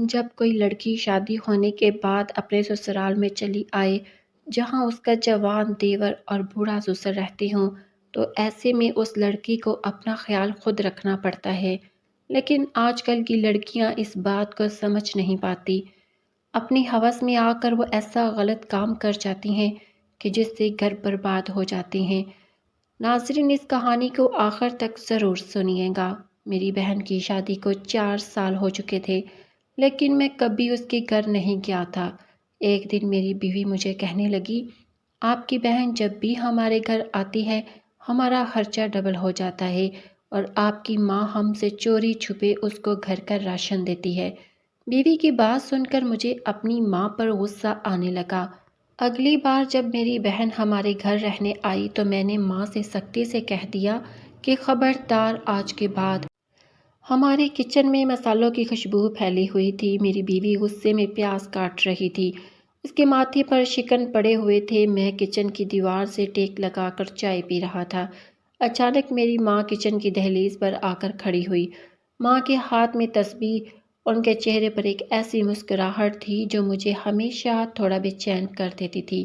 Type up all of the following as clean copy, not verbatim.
جب کوئی لڑکی شادی ہونے کے بعد اپنے سسرال میں چلی آئے جہاں اس کا جوان دیور اور بوڑھا سسر رہتے ہوں تو ایسے میں اس لڑکی کو اپنا خیال خود رکھنا پڑتا ہے۔ لیکن آج کل کی لڑکیاں اس بات کو سمجھ نہیں پاتی۔ اپنی ہوس میں آ کر وہ ایسا غلط کام کر جاتی ہیں کہ جس سے گھر برباد ہو جاتے ہیں۔ ناظرین، اس کہانی کو آخر تک ضرور سنیے گا۔ میری بہن کی شادی کو 4 سال ہو چکے تھے لیکن میں کبھی اس کے گھر نہیں گیا تھا۔ ایک دن میری بیوی مجھے کہنے لگی، آپ کی بہن جب بھی ہمارے گھر آتی ہے ہمارا خرچہ ڈبل ہو جاتا ہے اور آپ کی ماں ہم سے چوری چھپے اس کو گھر کا راشن دیتی ہے۔ بیوی کی بات سن کر مجھے اپنی ماں پر غصہ آنے لگا۔ اگلی بار جب میری بہن ہمارے گھر رہنے آئی تو میں نے ماں سے سختی سے کہہ دیا کہ خبردار، آج کے بعد ہمارے کچن میں مسالوں کی خوشبو پھیلی ہوئی تھی۔ میری بیوی غصے میں پیاز کاٹ رہی تھی، اس کے ماتھے پر شکن پڑے ہوئے تھے۔ میں کچن کی دیوار سے ٹیک لگا کر چائے پی رہا تھا۔ اچانک میری ماں کچن کی دہلیز پر آ کر کھڑی ہوئی۔ ماں کے ہاتھ میں تسبیح، ان کے چہرے پر ایک ایسی مسکراہٹ تھی جو مجھے ہمیشہ تھوڑا بے چین کر دیتی تھی۔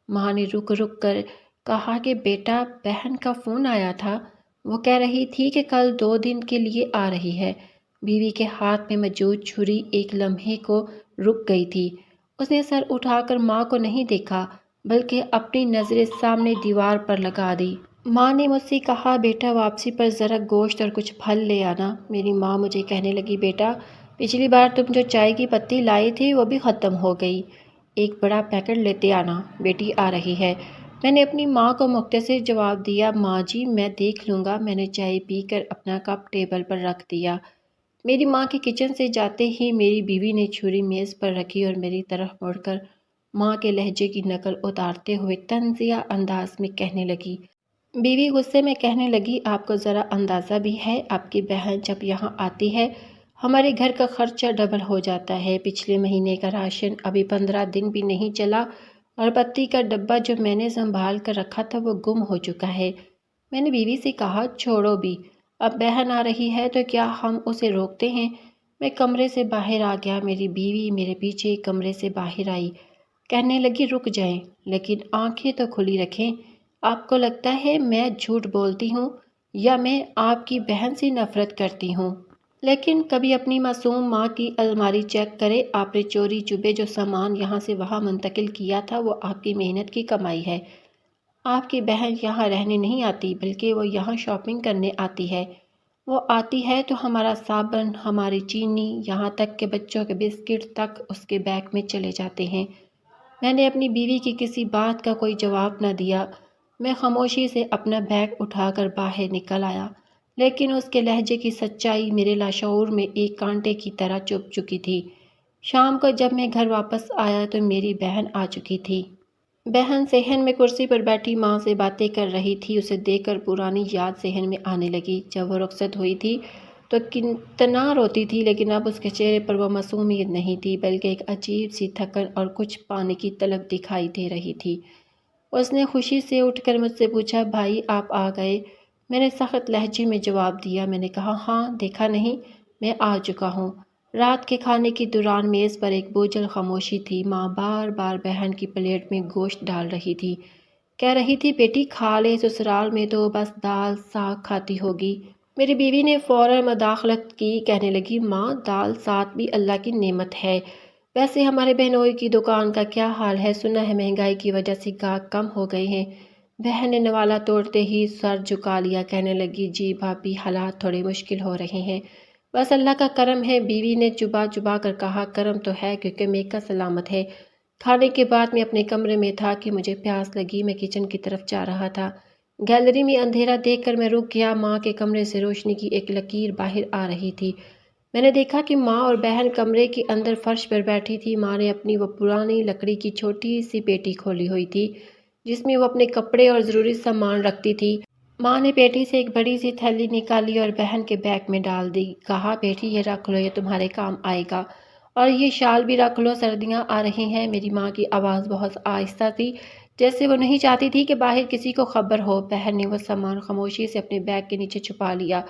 ماں نے رک رک کر کہا کہ بیٹا، بہن کا فون آیا تھا، وہ کہہ رہی تھی کہ کل 2 دن کے لیے آ رہی ہے۔ بیوی کے ہاتھ میں موجود چھری ایک لمحے کو رک گئی تھی۔ اس نے سر اٹھا کر ماں کو نہیں دیکھا بلکہ اپنی نظریں سامنے دیوار پر لگا دی۔ ماں نے مجھ سے کہا، بیٹا واپسی پر ذرا گوشت اور کچھ پھل لے آنا۔ میری ماں مجھے کہنے لگی، بیٹا پچھلی بار تم جو چائے کی پتی لائے تھے وہ بھی ختم ہو گئی، ایک بڑا پیکٹ لیتے آنا، بیٹی آ رہی ہے۔ میں نے اپنی ماں کو مختصر جواب دیا، ماں جی میں دیکھ لوں گا۔ میں نے چائے پی کر اپنا کپ ٹیبل پر رکھ دیا۔ میری ماں کے کچن سے جاتے ہی میری بیوی نے چھری میز پر رکھی اور میری طرف مڑ کر ماں کے لہجے کی نقل اتارتے ہوئے طنزیہ انداز میں کہنے لگی۔ بیوی غصے میں کہنے لگی، آپ کو ذرا اندازہ بھی ہے؟ آپ کی بہن جب یہاں آتی ہے ہمارے گھر کا خرچہ ڈبل ہو جاتا ہے۔ پچھلے مہینے کا راشن ابھی 15 دن بھی نہیں چلا اور پتی کا ڈبہ جو میں نے سنبھال کر رکھا تھا وہ گم ہو چکا ہے۔ میں نے بیوی سے کہا، چھوڑو بھی، اب بہن آ رہی ہے تو کیا ہم اسے روکتے ہیں؟ میں کمرے سے باہر آ گیا۔ میری بیوی میرے پیچھے کمرے سے باہر آئی، کہنے لگی، رک جائیں لیکن آنکھیں تو کھلی رکھیں۔ آپ کو لگتا ہے میں جھوٹ بولتی ہوں یا میں آپ کی بہن سے نفرت کرتی ہوں؟ لیکن کبھی اپنی معصوم ماں کی الماری چیک کرے۔ آپ نے چوری چھپے جو سامان یہاں سے وہاں منتقل کیا تھا وہ آپ کی محنت کی کمائی ہے۔ آپ کی بہن یہاں رہنے نہیں آتی بلکہ وہ یہاں شاپنگ کرنے آتی ہے۔ وہ آتی ہے تو ہمارا صابن، ہماری چینی، یہاں تک کہ بچوں کے بسکٹ تک اس کے بیگ میں چلے جاتے ہیں۔ میں نے اپنی بیوی کی کسی بات کا کوئی جواب نہ دیا۔ میں خاموشی سے اپنا بیگ اٹھا کر باہر نکل آیا، لیکن اس کے لہجے کی سچائی میرے لاشعور میں ایک کانٹے کی طرح چبھ چکی تھی۔ شام کو جب میں گھر واپس آیا تو میری بہن آ چکی تھی۔ بہن صحن میں کرسی پر بیٹھی ماں سے باتیں کر رہی تھی۔ اسے دیکھ کر پرانی یاد ذہن میں آنے لگی۔ جب وہ رخصت ہوئی تھی تو کتنا روتی تھی، لیکن اب اس کے چہرے پر وہ معصومیت نہیں تھی بلکہ ایک عجیب سی تھکن اور کچھ پانے کی طلب دکھائی دے رہی تھی۔ اس نے خوشی سے اٹھ کر مجھ سے پوچھا، بھائی آپ آ گئے؟ میں نے سخت لہجے میں جواب دیا۔ میں نے کہا، ہاں، دیکھا نہیں، میں آ چکا ہوں۔ رات کے کھانے کے دوران میز پر ایک بوجھل خاموشی تھی۔ ماں بار بار بہن کی پلیٹ میں گوشت ڈال رہی تھی، کہہ رہی تھی، بیٹی کھا لے، سسرال میں تو بس دال ساگ کھاتی ہوگی۔ میری بیوی نے فوراً مداخلت کی، کہنے لگی، ماں دال ساگ بھی اللہ کی نعمت ہے، ویسے ہمارے بہنوئی کی دکان کا کیا حال ہے؟ سنا ہے مہنگائی کی وجہ سے گاہک کم ہو گئے ہیں۔ بہن نے نوالہ توڑتے ہی سر جھکا لیا، کہنے لگی، جی بھابی، حالات تھوڑے مشکل ہو رہے ہیں، بس اللہ کا کرم ہے۔ بیوی نے چبا چبا کر کہا، کرم تو ہے کیونکہ میکا سلامت ہے۔ کھانے کے بعد میں اپنے کمرے میں تھا کہ مجھے پیاس لگی۔ میں کچن کی طرف جا رہا تھا۔ گیلری میں اندھیرا دیکھ کر میں رک گیا۔ ماں کے کمرے سے روشنی کی ایک لکیر باہر آ رہی تھی۔ میں نے دیکھا کہ ماں اور بہن کمرے کے اندر فرش پر بیٹھی تھی۔ ماں نے اپنی وہ پرانی لکڑی کی چھوٹی سی پیٹی کھولی ہوئی تھی جس میں وہ اپنے کپڑے اور ضروری سامان رکھتی تھی۔ ماں نے پیٹی سے ایک بڑی سی تھیلی نکالی اور بہن کے بیگ میں ڈال دی۔ کہا، بیٹی یہ رکھ لو، یہ تمہارے کام آئے گا، اور یہ شال بھی رکھ لو، سردیاں آ رہی ہیں۔ میری ماں کی آواز بہت آہستہ تھی، جیسے وہ نہیں چاہتی تھی کہ باہر کسی کو خبر ہو۔ بہن نے وہ سامان خاموشی سے اپنے بیگ کے نیچے چھپا لیا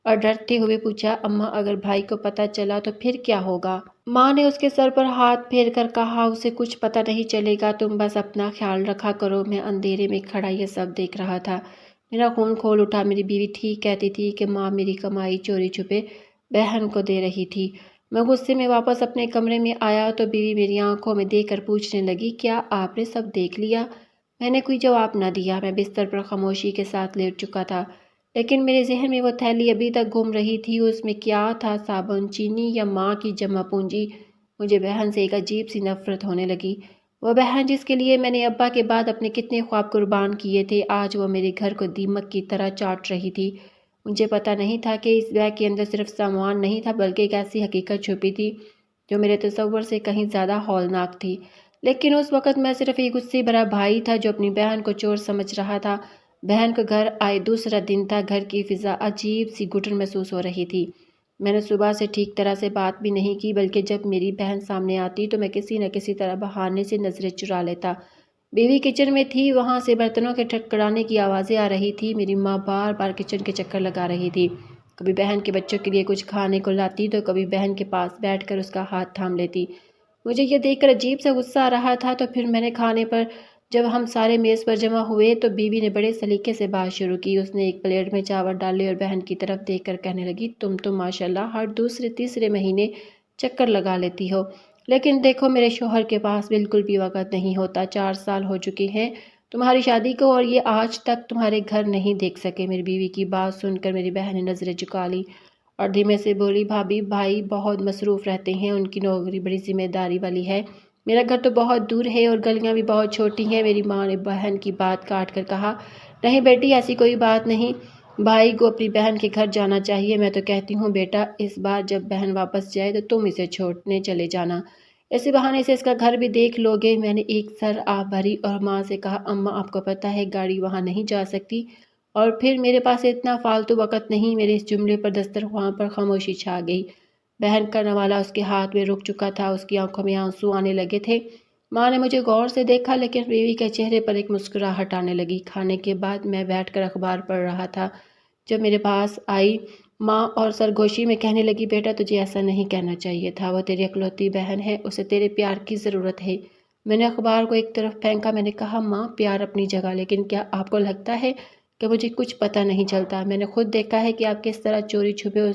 اور ڈرتے ہوئے پوچھا، اماں اگر بھائی کو پتہ چلا تو پھر کیا ہوگا؟ ماں نے اس کے سر پر ہاتھ پھیر کر کہا، اسے کچھ پتہ نہیں چلے گا، تم بس اپنا خیال رکھا کرو۔ میں اندھیرے میں کھڑا یہ سب دیکھ رہا تھا، میرا خون کھول اٹھا۔ میری بیوی ٹھیک کہتی تھی کہ ماں میری کمائی چوری چھپے بہن کو دے رہی تھی۔ میں غصے میں واپس اپنے کمرے میں آیا تو بیوی میری آنکھوں میں دیکھ کر پوچھنے لگی، کیا آپ نے سب دیکھ لیا؟ میں نے کوئی جواب نہ دیا، میں بستر پر خاموشی کے ساتھ لیٹ چکا تھا، لیکن میرے ذہن میں وہ تھیلی ابھی تک گھوم رہی تھی۔ اس میں کیا تھا؟ صابن، چینی یا ماں کی جمع پونجی؟ مجھے بہن سے ایک عجیب سی نفرت ہونے لگی۔ وہ بہن جس کے لیے میں نے ابا کے بعد اپنے کتنے خواب قربان کیے تھے، آج وہ میرے گھر کو دیمک کی طرح چاٹ رہی تھی۔ مجھے پتہ نہیں تھا کہ اس بیگ کے اندر صرف سامان نہیں تھا، بلکہ ایک ایسی حقیقت چھپی تھی جو میرے تصور سے کہیں زیادہ ہولناک تھی۔ لیکن اس وقت میں صرف ایک غصے بھرا بھائی تھا جو اپنی بہن کو چور سمجھ رہا تھا۔ بہن کو گھر آئے دوسرا دن تھا، گھر کی فضا عجیب سی گھٹن محسوس ہو رہی تھی۔ میں نے صبح سے ٹھیک طرح سے بات بھی نہیں کی، بلکہ جب میری بہن سامنے آتی تو میں کسی نہ کسی طرح بہانے سے نظریں چرا لیتا۔ بیوی کچن میں تھی، وہاں سے برتنوں کے ٹھٹکرانے کی آوازیں آ رہی تھی۔ میری ماں بار بار کچن کے چکر لگا رہی تھی، کبھی بہن کے بچوں کے لیے کچھ کھانے کو لاتی تو کبھی بہن کے پاس بیٹھ کر اس کا ہاتھ تھام لیتی۔ مجھے یہ دیکھ کر عجیب سا غصہ آ رہا تھا۔ تو پھر میں نے کھانے پر جب ہم سارے میز پر جمع ہوئے تو بیوی نے بڑے سلیقے سے بات شروع کی۔ اس نے ایک پلیٹ میں چاول ڈالے اور بہن کی طرف دیکھ کر کہنے لگی، تم تو ماشاءاللہ ہر دوسرے تیسرے مہینے چکر لگا لیتی ہو، لیکن دیکھو میرے شوہر کے پاس بالکل بھی وقت نہیں ہوتا۔ 4 سال ہو چکے ہیں تمہاری شادی کو اور یہ آج تک تمہارے گھر نہیں دیکھ سکے۔ میری بیوی کی بات سن کر میری بہن نے نظریں جھکا لی اور دھیمے سے بولی، بھابھی بھائی بہت مصروف رہتے ہیں، ان کی نوکری بڑی ذمہ داری والی ہے، میرا گھر تو بہت دور ہے اور گلیاں بھی بہت چھوٹی ہیں۔ میری ماں نے بہن کی بات کاٹ کر کہا، نہیں بیٹی ایسی کوئی بات نہیں، بھائی کو اپنی بہن کے گھر جانا چاہیے۔ میں تو کہتی ہوں بیٹا اس بار جب بہن واپس جائے تو تم اسے چھوڑنے چلے جانا، اسی بہانے سے اس کا گھر بھی دیکھ لو گے۔ میں نے ایک سر آہ بھری اور ماں سے کہا، اماں آپ کو پتہ ہے گاڑی وہاں نہیں جا سکتی، اور پھر میرے پاس اتنا فالتو وقت نہیں۔ میرے اس جملے پر دسترخوان پر خاموشی چھا گئی۔ بہن کا نوالہ اس کے ہاتھ میں رک چکا تھا، اس کی آنکھوں میں آنسو آنے لگے تھے۔ ماں نے مجھے غور سے دیکھا، لیکن بیوی کے چہرے پر ایک مسکراہٹ آنے لگی۔ کھانے کے بعد میں بیٹھ کر اخبار پڑھ رہا تھا جب میرے پاس آئی ماں اور سرگوشی میں کہنے لگی، بیٹا تجھے ایسا نہیں کہنا چاہیے تھا، وہ تیری اکلوتی بہن ہے، اسے تیرے پیار کی ضرورت ہے۔ میں نے اخبار کو ایک طرف پھینکا، میں نے کہا، ماں پیار اپنی جگہ، لیکن کیا آپ کو لگتا ہے کہ مجھے کچھ پتہ نہیں چلتا؟ میں نے خود دیکھا ہے کہ آپ کس طرح چوری چھپے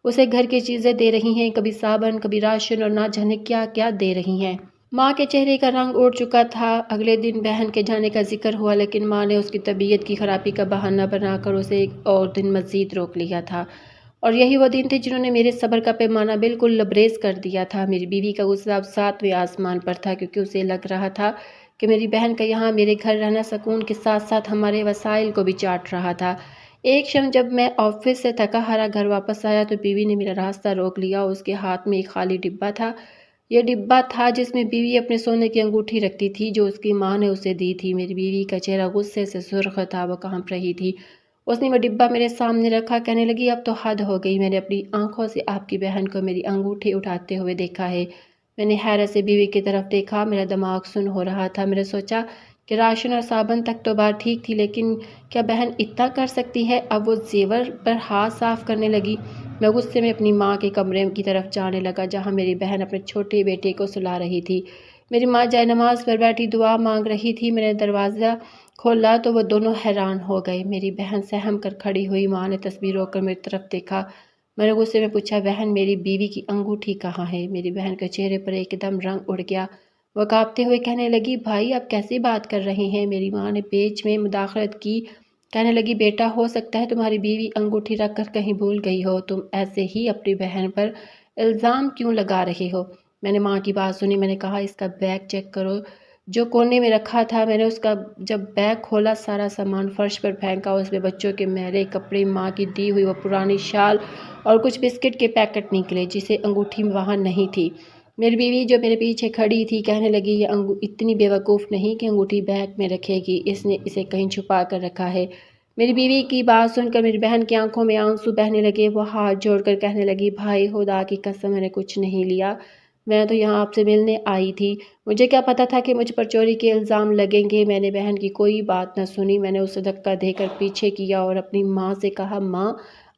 اسے گھر کی چیزیں دے رہی ہیں، کبھی صابن، کبھی راشن، اور نہ جانے کیا کیا دے رہی ہیں۔ ماں کے چہرے کا رنگ اڑ چکا تھا۔ اگلے دن بہن کے جانے کا ذکر ہوا، لیکن ماں نے اس کی طبیعت کی خرابی کا بہانہ بنا کر اسے ایک اور دن مزید روک لیا تھا، اور یہی وہ دن تھے جنہوں نے میرے صبر کا پیمانہ بالکل لبریز کر دیا تھا۔ میری بیوی کا غصہ اب 7ویں آسمان پر تھا، کیونکہ اسے لگ رہا تھا کہ میری بہن کا یہاں میرے گھر رہنا سکون کے ساتھ ساتھ ہمارے وسائل کو بھی چاٹ رہا تھا۔ ایک شام جب میں آفس سے تھکا ہارا گھر واپس آیا تو بیوی نے میرا راستہ روک لیا۔ اس کے ہاتھ میں ایک خالی ڈبہ تھا۔ یہ ڈبہ تھا جس میں بیوی اپنے سونے کی انگوٹھی رکھتی تھی جو اس کی ماں نے اسے دی تھی۔ میری بیوی کا چہرہ غصے سے سرخ تھا، وہ کانپ رہی تھی۔ اس نے وہ ڈبہ میرے سامنے رکھا، کہنے لگی، اب تو حد ہو گئی، میں نے اپنی آنکھوں سے آپ کی بہن کو میری انگوٹھی اٹھاتے ہوئے دیکھا ہے۔ میں نے حیرت سے بیوی کی طرف دیکھا، میرا دماغ سن ہو رہا تھا۔ میں نے سوچا کہ راشن اور صابن تک تو بات ٹھیک تھی، لیکن کیا بہن اتنا کر سکتی ہے؟ اب وہ زیور پر ہاتھ صاف کرنے لگی۔ میں غصے میں اپنی ماں کے کمرے کی طرف جانے لگا جہاں میری بہن اپنے چھوٹے بیٹے کو سلا رہی تھی۔ میری ماں جائے نماز پر بیٹھی دعا مانگ رہی تھی۔ میں نے دروازہ کھولا تو وہ دونوں حیران ہو گئے۔ میری بہن سہم کر کھڑی ہوئی، ماں نے تسبیح روک کر میری طرف دیکھا۔ میں نے غصے میں پوچھا، بہن میری بیوی کی انگوٹھی کہاں ہے؟ میری بہن کے چہرے پر ایک دم رنگ اڑ گیا، وہ کانپتے ہوئے کہنے لگی، بھائی آپ کیسی بات کر رہے ہیں؟ میری ماں نے بیچ میں مداخلت کی، کہنے لگی، بیٹا ہو سکتا ہے تمہاری بیوی انگوٹھی رکھ کر کہیں بھول گئی ہو، تم ایسے ہی اپنی بہن پر الزام کیوں لگا رہے ہو؟ میں نے ماں کی بات سنی، میں نے کہا، اس کا بیگ چیک کرو جو کونے میں رکھا تھا۔ میں نے اس کا جب بیگ کھولا، سارا سامان فرش پر پھینکا، اس میں بچوں کے میلے کپڑے، ماں کی دی ہوئی وہ پرانی شال اور کچھ بسکٹ کے پیکٹ نکلے جسے انگوٹھی وہاں نہیں تھی۔ میری بیوی جو میرے پیچھے کھڑی تھی کہنے لگی، یہ اتنی بیوقوف نہیں کہ انگوٹھی بیگ میں رکھے گی، اس نے اسے کہیں چھپا کر رکھا ہے۔ میری بیوی کی بات سن کر میری بہن کی آنکھوں میں آنسو بہنے لگے، وہ ہاتھ جوڑ کر کہنے لگی، بھائی خدا کی قسم میں نے کچھ نہیں لیا، میں تو یہاں آپ سے ملنے آئی تھی، مجھے کیا پتا تھا کہ مجھ پر چوری کے الزام لگیں گے۔ میں نے بہن کی کوئی بات نہ سنی، میں نے اسے دھکا دے کر پیچھے کیا اور اپنی ماں سے کہا، ماں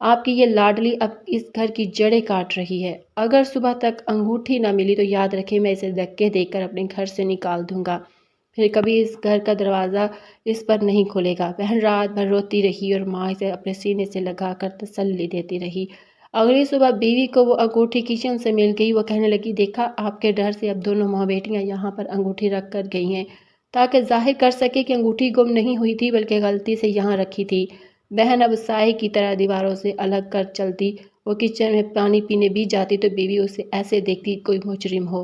آپ کی یہ لاڈلی اب اس گھر کی جڑیں کاٹ رہی ہے۔ اگر صبح تک انگوٹھی نہ ملی تو یاد رکھیں میں اسے دھکے دے کر اپنے گھر سے نکال دوں گا، پھر کبھی اس گھر کا دروازہ اس پر نہیں کھلے گا۔ بہن رات بھر روتی رہی اور ماں اسے اپنے سینے سے لگا کر تسلی دیتی رہی۔ اگلی صبح بیوی کو وہ انگوٹھی کچن سے مل گئی۔ وہ کہنے لگی، دیکھا آپ کے ڈر سے اب دونوں ماں بیٹیاں یہاں پر انگوٹھی رکھ کر گئی ہیں تاکہ ظاہر کر سکے کہ انگوٹھی گم نہیں ہوئی تھی بلکہ غلطی سے یہاں رکھی تھی۔ بہن اب سائے کی طرح دیواروں سے الگ کر چلتی، وہ کچن میں پانی پینے بھی جاتی تو بیوی اسے ایسے دیکھتی کوئی مجرم ہو۔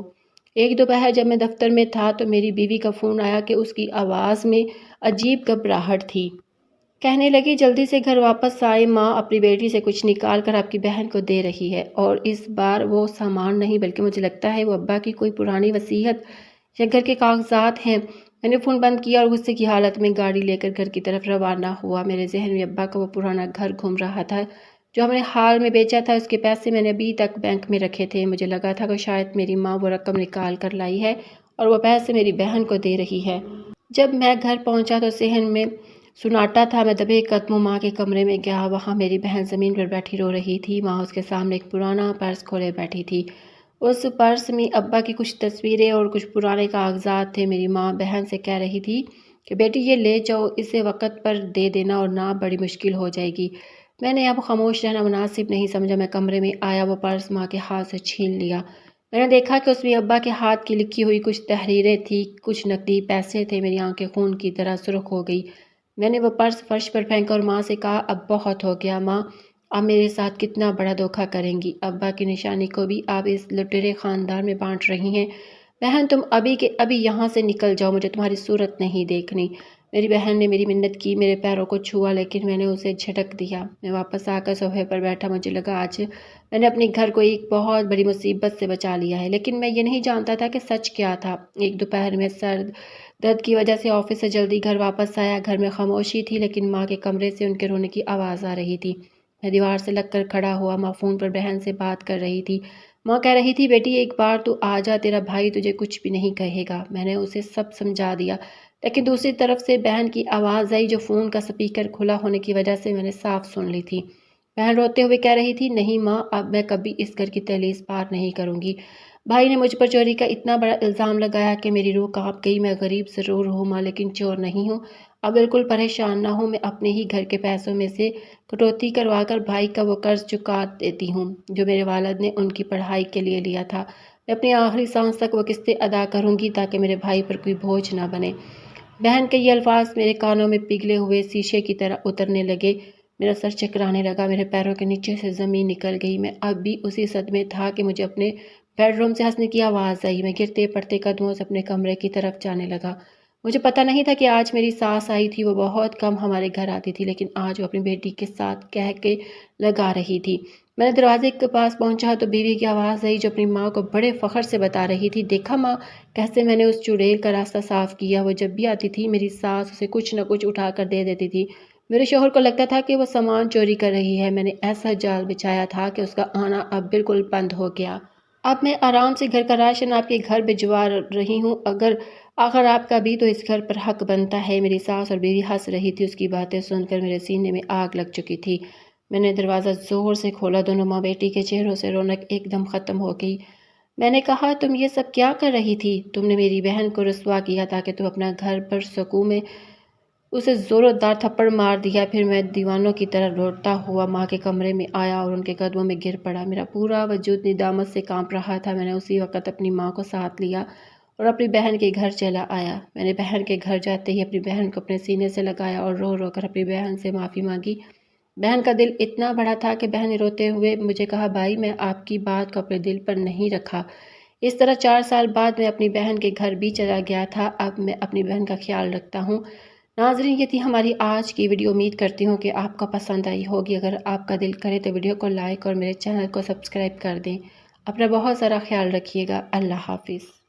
ایک دوپہر جب میں دفتر میں تھا تو میری بیوی کا فون آیا کہ اس کی آواز میں عجیب گھبراہٹ تھی۔ کہنے لگی، جلدی سے گھر واپس آئے، ماں اپنی بیٹی سے کچھ نکال کر آپ کی بہن کو دے رہی ہے، اور اس بار وہ سامان نہیں بلکہ مجھے لگتا ہے وہ ابا کی کوئی پرانی وصیت یا گھر کے کاغذات ہیں۔ میں نے فون بند کیا اور غصے کی حالت میں گاڑی لے کر گھر کی طرف روانہ ہوا۔ میرے ذہن میں ابا کا وہ پرانا گھر گھوم رہا تھا جو ہم نے حال میں بیچا تھا۔ اس کے پیسے میں نے ابھی تک بینک میں رکھے تھے۔ مجھے لگا تھا کہ شاید میری ماں وہ رقم نکال کر لائی ہے اور وہ پیسے میری بہن کو دے رہی ہے۔ جب میں گھر پہنچا تو صحن میں سناٹا تھا۔ میں دبے قدموں ماں کے کمرے میں گیا۔ وہاں میری بہن زمین پر بیٹھی رو رہی تھی۔ ماں اس کے سامنے ایک پرانا پرس کھولے بیٹھی تھی۔ اس پرس میں ابا کی کچھ تصویریں اور کچھ پرانے کاغذات تھے۔ میری ماں بہن سے کہہ رہی تھی کہ بیٹی یہ لے جاؤ، اسے وقت پر دے دینا ورنہ بڑی مشکل ہو جائے گی۔ میں نے اب خاموش رہنا مناسب نہیں سمجھا۔ میں کمرے میں آیا، وہ پرس ماں کے ہاتھ سے چھین لیا۔ میں نے دیکھا کہ اس میں ابا کے ہاتھ کی لکھی ہوئی کچھ تحریریں تھیں، کچھ نقدی پیسے تھے۔ میری آنکھیں خون کی طرح سرخ ہو گئی۔ میں نے وہ پرس فرش پر پھینکا اور ماں سے کہا، اب بہت ہو گیا ماں، آپ میرے ساتھ کتنا بڑا دھوکہ کریں گی؟ ابا کی نشانی کو بھی آپ اس لٹیرے خاندان میں بانٹ رہی ہیں۔ بہن تم ابھی کے ابھی یہاں سے نکل جاؤ، مجھے تمہاری صورت نہیں دیکھنی۔ میری بہن نے میری منت کی، میرے پیروں کو چھوا، لیکن میں نے اسے جھٹک دیا۔ میں واپس آ کر صوفے پر بیٹھا۔ مجھے لگا آج میں نے اپنے گھر کو ایک بہت بڑی مصیبت سے بچا لیا ہے، لیکن میں یہ نہیں جانتا تھا کہ سچ کیا تھا۔ ایک دوپہر میں سر درد کی وجہ سے آفس سے جلدی گھر واپس آیا۔ گھر میں خاموشی تھی، لیکن ماں کے کمرے سے ان کے رونے کی آواز آ رہی تھی۔ میں دیوار سے لگ کر کھڑا ہوا۔ ماں فون پر بہن سے بات کر رہی تھی۔ ماں کہہ رہی تھی، بیٹی ایک بار تو آ جا، تیرا بھائی تجھے کچھ بھی نہیں کہے گا۔ میں نے اسے سب سمجھا دیا، لیکن دوسری طرف سے بہن کی آواز آئی جو فون کا سپیکر کھلا ہونے کی وجہ سے میں نے صاف سن لی تھی۔ بہن روتے ہوئے کہہ رہی تھی، نہیں ماں، اب میں کبھی اس گھر کی دہلیز پار نہیں کروں گی۔ بھائی نے مجھ پر چوری کا اتنا بڑا الزام لگایا کہ میری روح کانپ گئی۔ میں غریب ضرور ہوں ماں، لیکن چور نہیں ہوں۔ اب بالکل پریشان نہ ہوں، میں اپنے ہی گھر کے پیسوں میں سے کٹوتی کروا کر بھائی کا وہ قرض چکا دیتی ہوں جو میرے والد نے ان کی پڑھائی کے لیے لیا تھا۔ میں اپنی آخری سانس تک وہ قسطیں ادا کروں گی تاکہ میرے بھائی پر کوئی بوجھ نہ بنے۔ بہن کے یہ الفاظ میرے کانوں میں پگھلے ہوئے شیشے کی طرح اترنے لگے۔ میرا سر چکرانے لگا، میرے پیروں کے نیچے سے زمین نکل گئی۔ میں اب بھی اسی صدمے تھا کہ مجھے اپنے بیڈ روم سے ہنسنے کی آواز آئی۔ میں گرتے پڑتے قدموں سے اپنے کمرے کی طرف جانے لگا۔ مجھے پتہ نہیں تھا کہ آج میری ساس آئی تھی۔ وہ بہت کم ہمارے گھر آتی تھی، لیکن آج وہ اپنی بیٹی کے ساتھ کہہ کے لگا رہی تھی۔ میں نے دروازے کے پاس پہنچا تو بیوی کی آواز آئی جو اپنی ماں کو بڑے فخر سے بتا رہی تھی، دیکھا ماں، کیسے میں نے اس چڑیل کا راستہ صاف کیا۔ وہ جب بھی آتی تھی میری ساس اسے کچھ نہ کچھ اٹھا کر دے دیتی تھی۔ میرے شوہر کو لگتا تھا کہ وہ سامان چوری کر رہی ہے۔ میں نے ایسا جال بچھایا تھا کہ اس کا آنا اب بالکل بند ہو گیا۔ اب میں آرام سے گھر کا راشن آپ کے گھر بھجوا رہی ہوں، آخر آپ کا بھی تو اس گھر پر حق بنتا ہے۔ میری ساس اور بیوی ہنس رہی تھی۔ اس کی باتیں سن کر میرے سینے میں آگ لگ چکی تھی۔ میں نے دروازہ زور سے کھولا۔ دونوں ماں بیٹی کے چہروں سے رونق ایک دم ختم ہو گئی۔ میں نے کہا، تم یہ سب کیا کر رہی تھی؟ تم نے میری بہن کو رسوا کیا تاکہ تم اپنا گھر پر سکوں۔ میں اسے زوردار تھپڑ مار دیا۔ پھر میں دیوانوں کی طرح لوٹتا ہوا ماں کے کمرے میں آیا اور ان کے قدموں میں گر پڑا۔ میرا پورا وجود ندامت سے کانپ رہا تھا۔ میں نے اسی وقت اپنی ماں کو ساتھ لیا اور اپنی بہن کے گھر چلا آیا۔ میں نے بہن کے گھر جاتے ہی اپنی بہن کو اپنے سینے سے لگایا اور رو رو کر اپنی بہن سے معافی مانگی۔ بہن کا دل اتنا بڑا تھا کہ بہن نے روتے ہوئے مجھے کہا، بھائی میں آپ کی بات کو اپنے دل پر نہیں رکھا۔ اس طرح 4 سال بعد میں اپنی بہن کے گھر بھی چلا گیا تھا۔ اب میں اپنی بہن کا خیال رکھتا ہوں۔ ناظرین، یہ تھی ہماری آج کی ویڈیو۔ امید کرتی ہوں کہ آپ کو پسند آئی ہوگی۔ اگر آپ کا دل کرے تو ویڈیو کو لائک اور میرے چینل کو سبسکرائب کر دیں۔ اپنا بہت سارا خیال رکھیے گا۔ اللہ حافظ۔